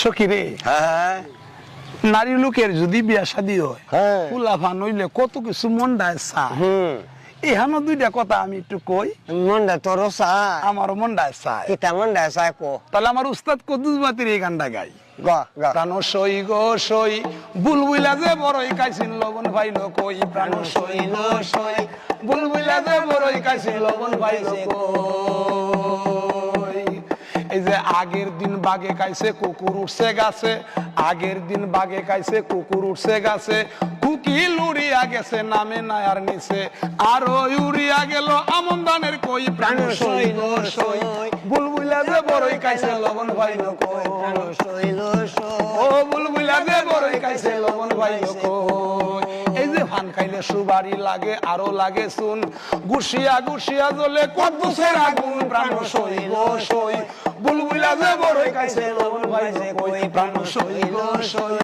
সখী রে, হ্যাঁ নারী লোকের যদি বিয়া শাদী হয়, হ্যাঁ ফুলাফান হইলে কত কিছু মন ডায় চায়। হুম এখানো দুইটা কথা আমি একটু কই, মনটা তোর চায় আমারও মন ডায় চায়। কিতা মনটা চায় কো তাহলে আমার উস্তাদ কদ্দুস বাতির এই গানটা গাই। গ গ প্রাণ সই গো সই, বুলবুলা যে বড়ই কাইছিন লবণ ভাইলো কই। প্রাণ সই গো সই, বুলবুলা যে বড়ই কাইছিন লবণ ভাইলো কই। এই যে আগের দিন বাগে খাইছে কুকুর উঠছে গাছে, আগের দিন বাগে খাইছে কুকুর উঠছে গাছে। কুকিল উড়িয়া গেছে নামে না আর নিচে, আর ওই উড়িয়া গেল আমন ধানের কই। প্রাণ সই গো সই, বুলবুলা যে বড়ই খাইছে লবণ ভাইলো কই। ও বুলবুলা যে বড়ই খাইছে লবণ ভাইলো কই। এই যে ফান খাইলে সুবারি লাগে আরো লাগে শুন, গুছিয়া গুছিয়া জ্বলে কদ্দুসের আগুন। প্রাণ সই গো সই, বুলবুলা যে বড়ই খাইছে লবণ ভাইলো কই। প্রাণ সই গো সই।